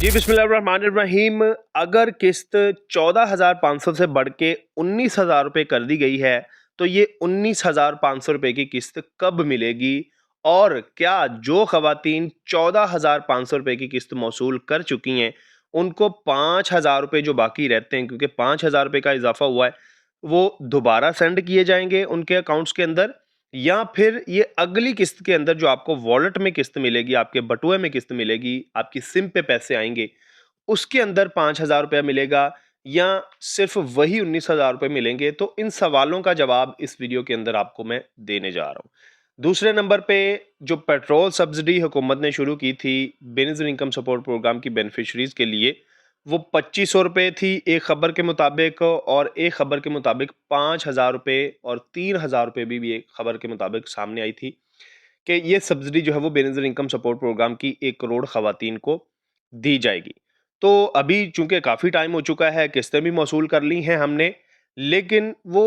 जी बिस्मिल्लाहिर्रहमानिर्रहीम। अगर किस्त 14,500 से बढ़ के 19,000 रुपये कर दी गई है तो ये 19,500 रुपये की किस्त कब मिलेगी? और क्या जो खवातीन 14,500 रुपये की किस्त मौसूल कर चुकी हैं उनको 5,000 रुपये जो बाकी रहते हैं, क्योंकि 5,000 रुपये का इजाफा हुआ है, वो दोबारा सेंड किए जाएंगे उनके अकाउंट्स के अंदर, या फिर ये अगली किस्त के अंदर जो आपको वॉलेट में किस्त मिलेगी, आपके बटुए में किस्त मिलेगी, आपकी सिम पे पैसे आएंगे, उसके अंदर 5,000 रुपया मिलेगा, या सिर्फ वही 19,000 रुपये मिलेंगे? तो इन सवालों का जवाब इस वीडियो के अंदर आपको मैं देने जा रहा हूँ। दूसरे नंबर पे, जो पेट्रोल सब्सिडी हुकूमत ने शुरू की थी बेनिफिट इनकम सपोर्ट प्रोग्राम की बेनिफिशरीज के लिए, वो 2,500 रुपये थी एक खबर के मुताबिक, और एक खबर के मुताबिक 5,000 रुपये और 3,000 रुपये भी एक खबर के मुताबिक सामने आई थी कि ये सब्सिडी जो है वो बेनिफिट इनकम सपोर्ट प्रोग्राम की 1 करोड़ खवातीन को दी जाएगी। तो अभी चूंकि काफ़ी टाइम हो चुका है, किस्तें भी मौसूल कर ली हैं हमने, लेकिन वो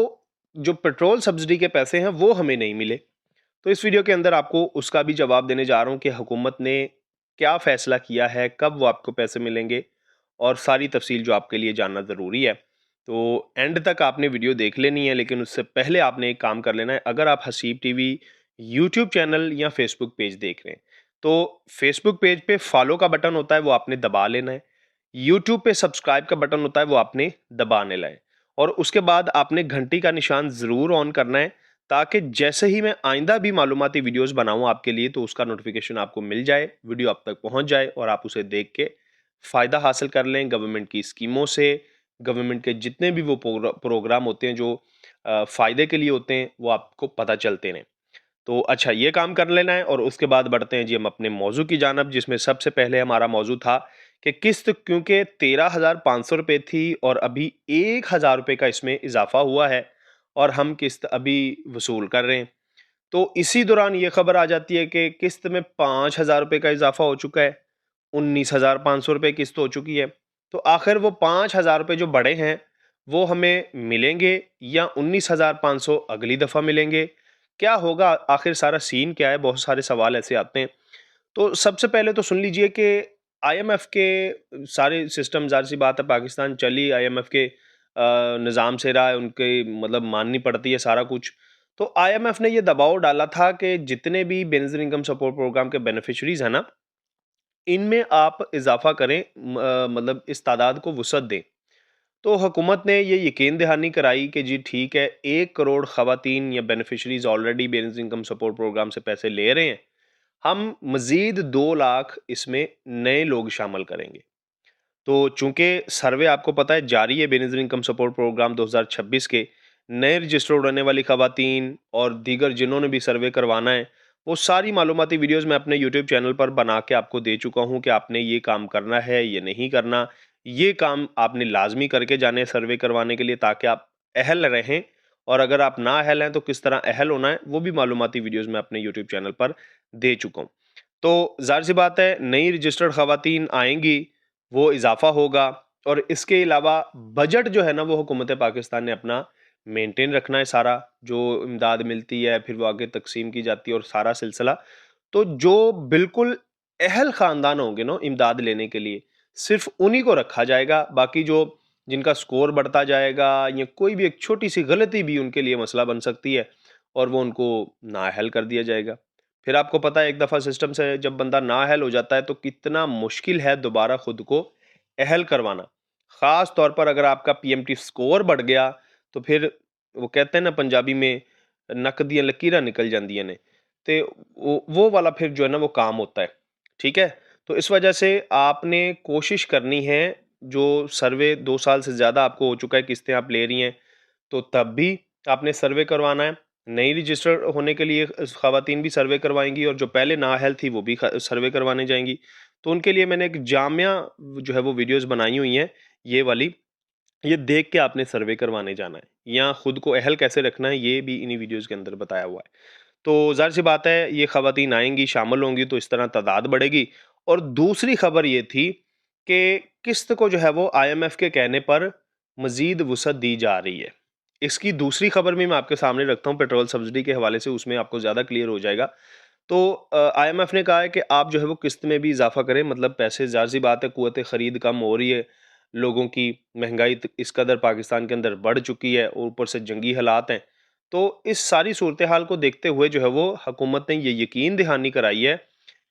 जो पेट्रोल सब्सिडी के पैसे हैं वो हमें नहीं मिले। तो इस वीडियो के अंदर आपको उसका भी जवाब देने जा रहा हूँ कि हुकूमत ने क्या फ़ैसला किया है, कब वो आपको पैसे मिलेंगे, और सारी तफसील जो आपके लिए जानना ज़रूरी है। तो एंड तक आपने वीडियो देख लेनी है, लेकिन उससे पहले आपने एक काम कर लेना है। अगर आप हसीब टीवी यूट्यूब चैनल या फेसबुक पेज देख रहे हैं, तो फेसबुक पेज पे फॉलो का बटन होता है, वो आपने दबा लेना है। यूट्यूब पे सब्सक्राइब का बटन होता है, वो आपने दबाने लाए, और उसके बाद आपने घंटी का निशान ज़रूर ऑन करना है, ताकि जैसे ही मैं आइंदा भी मालूमाती वीडियोस बनाऊं आपके लिए, तो उसका नोटिफिकेशन आपको मिल जाए, वीडियो आप तक पहुंच जाए और आप उसे देख के फ़ायदा हासिल कर लें गवर्नमेंट की स्कीमों से। गवर्नमेंट के जितने भी वो प्रोग्राम होते हैं जो फ़ायदे के लिए होते हैं, वो आपको पता चलते रहें। तो अच्छा, ये काम कर लेना है, और उसके बाद बढ़ते हैं जी हम अपने मौजू की जानब, जिसमें सबसे पहले हमारा मौजू था कि किस्त क्योंकि 13,500 रुपये थी और अभी 1,000 रुपये का इसमें इजाफा हुआ है, और हम किस्त अभी वसूल कर रहे हैं। तो इसी दौरान ये खबर आ जाती है कि किस्त में 5,000 रुपये का इजाफा हो चुका है, 19,500 रुपये किस्त हो चुकी है। तो आखिर वो 5,000 रुपये जो बड़े हैं वो हमें मिलेंगे, या 19,500 अगली दफ़ा मिलेंगे? क्या होगा, आखिर सारा सीन क्या है? बहुत सारे सवाल ऐसे आते हैं। तो सबसे पहले तो सुन लीजिए कि आईएमएफ के सारे सिस्टम, ज़ाहिर सी बात है पाकिस्तान चली आईएमएफ के निज़ाम से रहा है, उनके मतलब माननी पड़ती है सारा कुछ। तो आईएमएफ ने ये दबाव डाला था कि जितने भी बेनिफिट इनकम सपोर्ट प्रोग्राम के बेनिफिशरीज हैं ना, इनमें आप इजाफा करें, मतलब इस तादाद को वसअत दें। तो हुकूमत ने ये यकीन दहानी कराई कि जी ठीक है, 1 करोड़ खवातीन या beneficiaries already benefit income support programme से पैसे ले रहे हैं, हम मज़ीद 2 लाख इसमें नए लोग शामिल करेंगे। तो चूंकि सर्वे आपको पता है जारी है बेनिफिट इनकम सपोर्ट प्रोग्राम 2026 के, नए रजिस्टर्ड होने वाली खवातीन और दीगर जिन्होंने भी सर्वे करवाना है, वो सारी मालूमाती वीडियोस मैं अपने यूट्यूब चैनल पर बना के आपको दे चुका हूँ कि आपने ये काम करना है, ये नहीं करना। ये काम आपने लाजमी करके जाने सर्वे करवाने के लिए, ताकि आप अहल रहें, और अगर आप ना अहल हैं तो किस तरह अहल होना है, वो भी मालूमाती वीडियोस मैं अपने यूट्यूब चैनल पर दे चुका हूँ। तो ज़ाहिर सी बात है, नई रजिस्टर्ड खवातीन आएंगी, वो इजाफा होगा, और इसके अलावा बजट जो है ना, वो हुकूमत पाकिस्तान ने अपना मेंटेन रखना है सारा, जो इमदाद मिलती है फिर वो आगे तकसीम की जाती है और सारा सिलसिला। तो जो बिल्कुल अहल ख़ानदान होंगे ना इमदाद लेने के लिए, सिर्फ उन्हीं को रखा जाएगा। बाकी जो जिनका स्कोर बढ़ता जाएगा, या कोई भी एक छोटी सी गलती भी उनके लिए मसला बन सकती है, और वो उनको नाअहल कर दिया जाएगा। फिर आपको पता है, एक दफ़ा सिस्टम से जब बंदा नाअहल हो जाता है तो कितना मुश्किल है दोबारा खुद को अहल करवाना। ख़ास तौर पर अगर आपका पीएमटी स्कोर बढ़ गया, तो फिर वो कहते हैं ना पंजाबी में, नक दियां लकीरां निकल जांदियां ने, ते वो वाला फिर जो है ना वो काम होता है। ठीक है? तो इस वजह से आपने कोशिश करनी है, जो सर्वे 2 साल से ज़्यादा आपको हो चुका है, किस्तें आप ले रही हैं, तो तब भी आपने सर्वे करवाना है। नई रजिस्टर होने के लिए ख़वातीन भी सर्वे करवाएँगी, और जो पहले नाअहल थी वो भी सर्वे करवाने जाएँगी। तो उनके लिए मैंने एक जामिया जो है वो वीडियोज़ बनाई हुई हैं, ये वाली। ये देख के आपने सर्वे करवाने जाना है, या खुद को अहल कैसे रखना है, ये भी इन्हीं वीडियोज़ के अंदर बताया हुआ है। तो ज़ाहिर-सी बात है, ये ख़वातीन आएँगी, शामिल होंगी, तो इस तरह तादाद बढ़ेगी। और दूसरी खबर ये थी कि किस्त को जो है वो आईएमएफ के कहने पर मज़ीद वुसअत दी जा रही है। इसकी दूसरी खबर भी मैं आपके सामने रखता हूँ पेट्रोल सब्सिडी के हवाले से, उसमें आपको ज़्यादा क्लियर हो जाएगा। तो आईएमएफ ने कहा है कि आप जो है वो किस्त में भी इजाफा करें, मतलब पैसे, ज़ाहिर सी बात है कुव्वत ख़रीद कम हो रही है, लोगों की महंगाई इस कदर पाकिस्तान के अंदर बढ़ चुकी है और ऊपर से जंगी हालात हैं। तो इस सारी सूरत हाल को देखते हुए जो है वो हुकूमत ने ये यकीन दहानी कराई है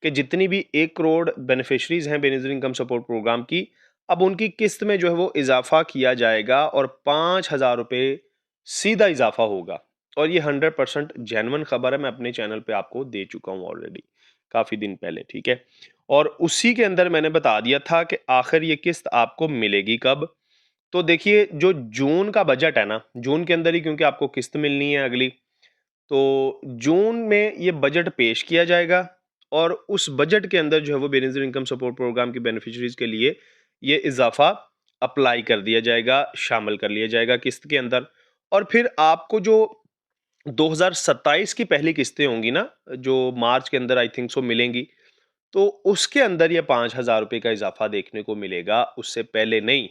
कि जितनी भी 1 करोड़ बेनिफिशरीज हैं बेनिफिशियरी इनकम सपोर्ट प्रोग्राम की, अब उनकी किस्त में जो है वो इजाफा किया जाएगा और 5,000 रुपये सीधा इजाफा होगा। और ये 100% जेन्युइन खबर है, मैं अपने चैनल पे आपको दे चुका हूँ ऑलरेडी काफ़ी दिन पहले, ठीक है। और उसी के अंदर मैंने बता दिया था कि आखिर ये किस्त आपको मिलेगी कब। तो देखिए, जो जून का बजट है ना, जून के अंदर ही क्योंकि आपको किस्त मिलनी है अगली, तो जून में ये बजट पेश किया जाएगा और उस बजट के अंदर जो है वो बेनिफिशियरी इनकम सपोर्ट प्रोग्राम की बेनिफिशरीज के लिए ये इजाफा अप्लाई कर दिया जाएगा, शामिल कर लिया जाएगा किस्त के अंदर। और फिर आपको जो 2027 की पहली किस्तें होंगी ना, जो मार्च के अंदर आई थिंक सो मिलेंगी, तो उसके अंदर ये 5,000 रुपये का इजाफा देखने को मिलेगा, उससे पहले नहीं।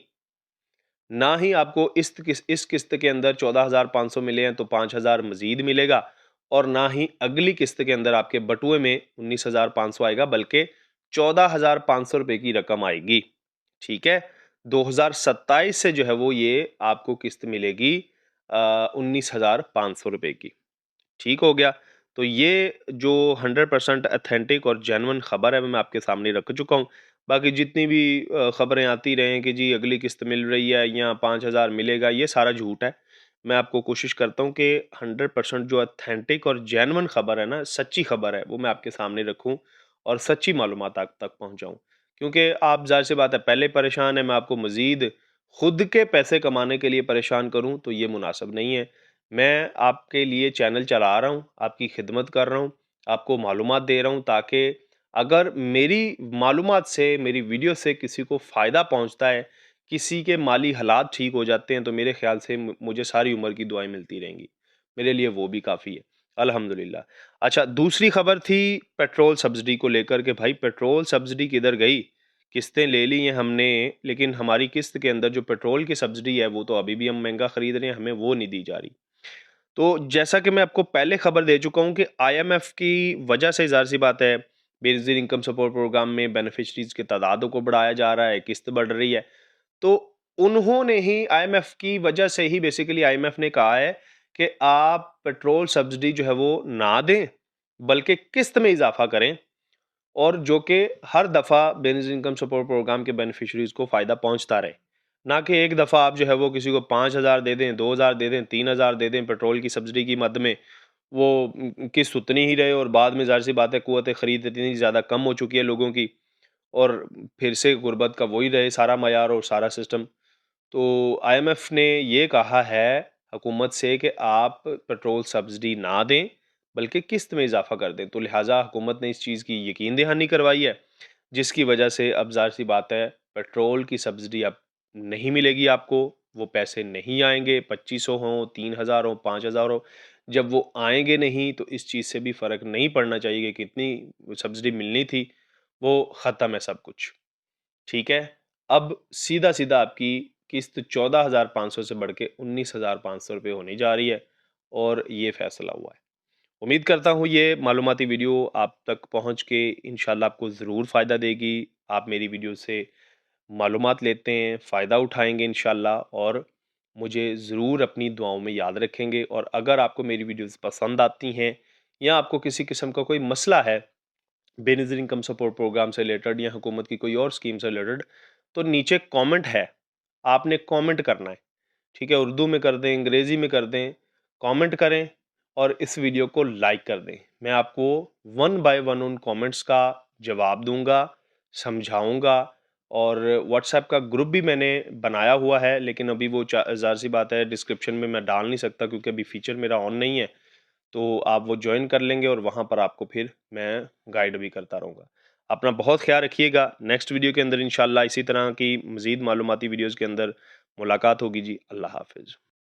ना ही आपको इस किस्त के अंदर 14,500 मिले हैं तो 5,000 मजीद मिलेगा, और ना ही अगली किस्त के अंदर आपके बटुए में 19,500 आएगा, बल्कि 14,500 रुपये की रकम आएगी, ठीक है। 2027 से जो है वो ये आपको किस्त मिलेगी 19,500 रुपये की, ठीक हो गया। तो ये जो 100% अथेंटिक और जेन्युइन खबर है मैं आपके सामने रख चुका हूँ। बाकी जितनी भी खबरें आती रहें कि जी अगली किस्त मिल रही है या 5,000 मिलेगा, ये सारा झूठ है। मैं आपको कोशिश करता हूँ कि 100% जो अथेंटिक और जेन्युइन खबर है ना, सच्ची खबर है, वो मैं आपके सामने रखूँ और सच्ची मालूमात आप तक पहुँचाऊँ। क्योंकि आप, ज़ाहिर सी बात है, पहले परेशान हैं, मैं आपको मज़ीद खुद के पैसे कमाने के लिए परेशान करूँ तो ये मुनासिब नहीं है। मैं आपके लिए चैनल चला रहा हूँ, आपकी खिदमत कर रहा हूँ, आपको मालूमात दे रहा हूँ, ताकि अगर मेरी मालूमात से, मेरी वीडियो से किसी को फ़ायदा पहुँचता है, किसी के माली हालात ठीक हो जाते हैं, तो मेरे ख़्याल से मुझे सारी उम्र की दुआएँ मिलती रहेंगी। मेरे लिए वो भी काफ़ी है, अल्हम्दुलिल्लाह। अच्छा, दूसरी खबर थी पेट्रोल सब्सिडी को लेकर के भाई पेट्रोल सब्सिडी किधर गई? किस्तें ले ली हैं हमने, लेकिन हमारी किस्त के अंदर जो पेट्रोल की सब्सिडी है वो तो अभी भी हम महँगा खरीद रहे हैं, हमें वो नहीं दी जा रही। तो जैसा कि मैं आपको पहले खबर दे चुका हूँ कि आईएमएफ की वजह से, ज़ाहिर सी बात है, बेनज़ीर इनकम सपोर्ट प्रोग्राम में बेनिफिशरीज की तादादों को बढ़ाया जा रहा है, किस्त बढ़ रही है। तो उन्होंने ही, आईएमएफ की वजह से ही बेसिकली आईएमएफ ने कहा है कि आप पेट्रोल सब्सिडी जो है वो ना दें, बल्कि किस्त में इजाफा करें, और जो कि हर दफ़ा बेनिफिशियरी इनकम सपोर्ट प्रोग्राम के बेनिफिशरीज को फ़ायदा पहुंचता रहे। ना कि एक दफ़ा आप जो है वो किसी को 5,000 दे दें, 2,000 दे दें, 3,000 दे दें पेट्रोल की सब्सिडी की मद में, वो किस्त उतनी ही रहे और बाद में ज़ाहिर सी बात है कुव्वत ख़रीद इतनी ज़्यादा कम हो चुकी है लोगों की, और फिर से गुर्बत का वही रहे सारा मयार और सारा सिस्टम। तो आईएमएफ ने ये कहा है हुकूमत से कि आप पेट्रोल सब्सिडी ना दें, बल्कि किस्त में इजाफा कर दें। तो लिहाजा हुकूमत ने इस चीज़ की यकीन दहानी करवाई है, जिसकी वजह से अब ज़ाहिर सी बात है पेट्रोल की सब्सिडी अब नहीं मिलेगी आपको, वो पैसे नहीं आएंगे, 2500 हों, 3,000 हो, 5,000 हो, जब वो आएंगे नहीं तो इस चीज़ से भी फ़र्क नहीं पड़ना चाहिए कि कितनी सब्सिडी मिलनी थी, वो ख़त्म है सब कुछ, ठीक है। अब सीधा सीधा आपकी किस्त 14,500 से बढ़ के 19,500 रुपये होने जा रही है, और ये फैसला हुआ है। उम्मीद करता हूँ ये मालूमाती वीडियो आप तक पहुँच के इंशाल्लाह आपको ज़रूर फ़ायदा देगी। आप मेरी वीडियो से मालूमात लेते हैं, फ़ायदा उठाएंगे इंशाल्लाह, और मुझे ज़रूर अपनी दुआओं में याद रखेंगे। और अगर आपको मेरी वीडियोज़ पसंद आती हैं, या आपको किसी किस्म का कोई मसला है बेनज़ीर इनकम सपोर्ट प्रोग्राम से रिलेटेड या हुकूमत की कोई और स्कीम से रिलेटेड, तो नीचे कमेंट है, आपने कमेंट करना है, ठीक है। उर्दू में कर दें, अंग्रेज़ी में कर दें, कमेंट करें और इस वीडियो को लाइक कर दें। मैं आपको वन बाय वन उन कमेंट्स का जवाब दूंगा, समझाऊंगा। और व्हाट्सएप का ग्रुप भी मैंने बनाया हुआ है, लेकिन अभी वो ज़ाहिर सी बात है डिस्क्रिप्शन में मैं डाल नहीं सकता क्योंकि अभी फीचर मेरा ऑन नहीं है। तो आप वो ज्वाइन कर लेंगे और वहाँ पर आपको फिर मैं गाइड भी करता रहूँगा। अपना बहुत ख्याल रखिएगा। नेक्स्ट वीडियो के अंदर इंशाल्लाह इसी तरह की मज़ीद मालूमाती वीडियोज़ के अंदर मुलाकात होगी जी। अल्लाह हाफ़िज़।